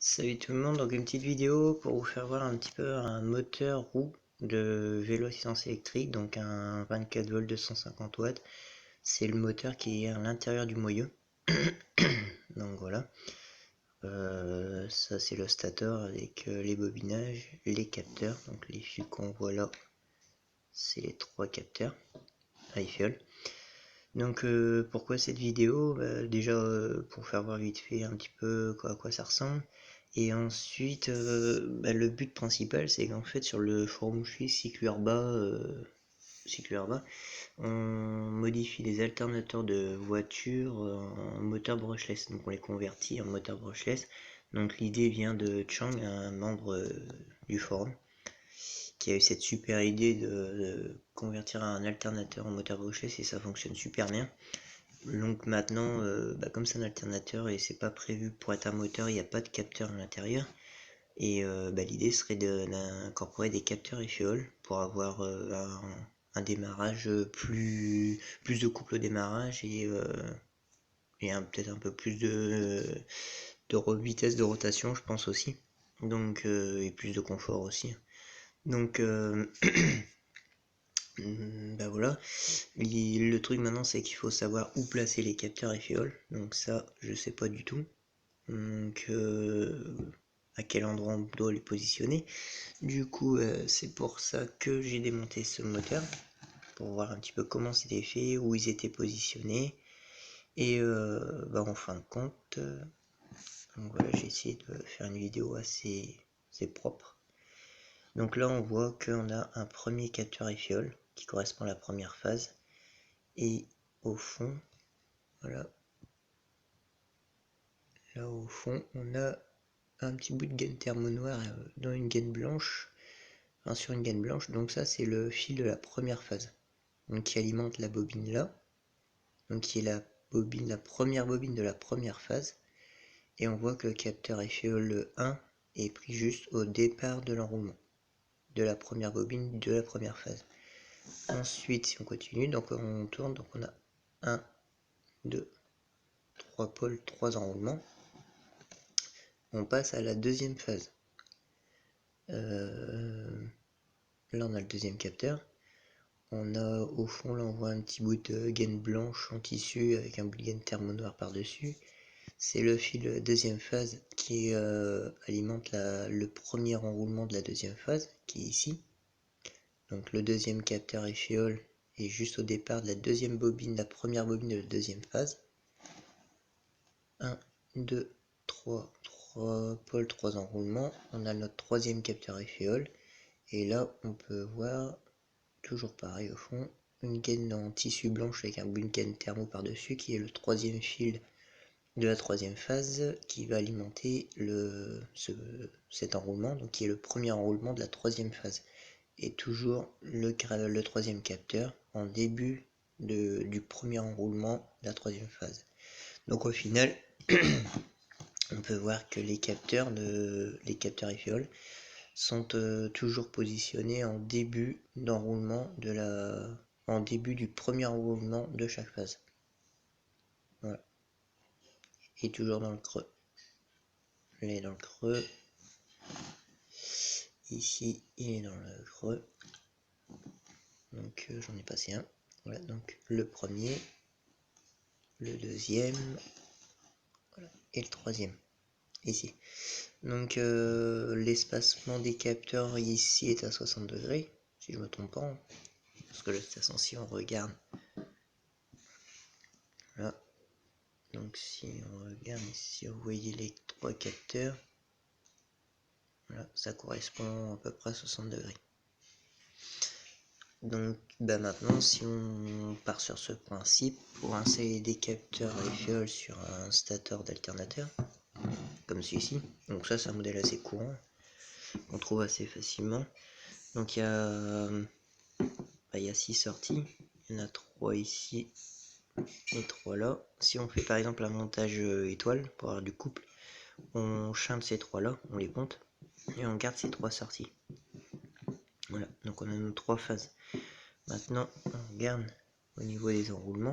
Salut tout le monde, donc une petite vidéo pour vous faire voir un petit peu un moteur roue de vélo assistance électrique, donc un 24 volts 250 watts. C'est le moteur qui est à l'intérieur du moyeu. Donc voilà, ça c'est le stator avec les bobinages, les capteurs, donc les fils qu'on voit là, c'est les 3 capteurs à fiole. Donc pourquoi cette vidéo? Déjà pour faire voir vite fait un petit peu à quoi ça ressemble. Et ensuite, le but principal, c'est qu'en fait, sur le forum Cycle Urbain, on modifie les alternateurs de voitures en moteur brushless. Donc on les convertit en moteur brushless. Donc l'idée vient de Chang, un membre du forum, qui a eu cette super idée de convertir un alternateur en moteur brushless et ça fonctionne super bien. Donc maintenant, comme c'est un alternateur et c'est pas prévu pour être un moteur, il n'y a pas de capteur à l'intérieur. Et l'idée serait d'incorporer des capteurs et fioles pour avoir un démarrage plus de couple au démarrage et peut-être un peu plus de vitesse de rotation, je pense aussi. Donc et plus de confort aussi. Donc voilà. Le truc maintenant, c'est qu'il faut savoir où placer les capteurs et fioles. Donc ça, je sais pas du tout. Donc à quel endroit on doit les positionner. Du coup, c'est pour ça que j'ai démonté ce moteur, pour voir un petit peu comment c'était fait, où ils étaient positionnés. Et en fin de compte, donc voilà, j'ai essayé de faire une vidéo assez propre. Donc là, on voit qu'on a un premier capteur et fiole qui correspond à la première phase. Et au fond, voilà, là au fond, on a un petit bout de gaine thermo noire dans une gaine blanche. Sur une gaine blanche, donc ça c'est le fil de la première phase, donc qui alimente la bobine là, donc qui est la première bobine de la première phase, et on voit que le capteur FEOL 1 est pris juste au départ de l'enroulement de la première bobine de la première phase. Ensuite, si on continue, donc on tourne, donc on a 1, 2, 3 pôles, 3 enroulements. On passe à la deuxième phase. Là on a le deuxième capteur. On a au fond, là on voit un petit bout de gaine blanche en tissu avec un bout de gaine thermo noir par dessus. C'est le fil deuxième phase qui alimente le premier enroulement de la deuxième phase, qui est ici. Donc le deuxième capteur et fiole est juste au départ de la deuxième bobine, la première bobine de la deuxième phase. 1, 2, 3 pôles, 3 enroulements. On a notre troisième capteur et fiole. Et là on peut voir, toujours pareil au fond, une gaine en tissu blanche avec un bout de gaine thermo par dessus qui est le troisième fil de la troisième phase qui va alimenter cet enroulement, donc qui est le premier enroulement de la troisième phase. Et toujours le troisième capteur en début du premier enroulement de la troisième phase. Donc au final, on peut voir que les capteurs et fioles sont toujours positionnés en début d'enroulement en début du premier enroulement de chaque phase. Voilà. Et toujours dans le creux. Il est dans le creux. Ici, il est dans le creux. Donc j'en ai passé un. Voilà, donc le premier, le deuxième, voilà, et le troisième. Ici. Donc l'espacement des capteurs ici est à 60 degrés, si je me trompe pas. Parce que de toute façon, si on regarde, là, donc si on regarde ici, vous voyez les 3 capteurs, voilà, ça correspond à peu près à 60 degrés. Donc maintenant, si on part sur ce principe, pour insérer des capteurs et fioles sur un stator d'alternateur, comme celui-ci, donc ça c'est un modèle assez courant, qu'on trouve assez facilement. Donc il y a 6 sorties, il y en a 3 ici et 3 là. Si on fait par exemple un montage étoile pour avoir du couple, on chante ces 3 là, on les compte et on garde ces 3 sorties. Voilà, donc on a nos 3 phases. Maintenant on regarde au niveau des enroulements.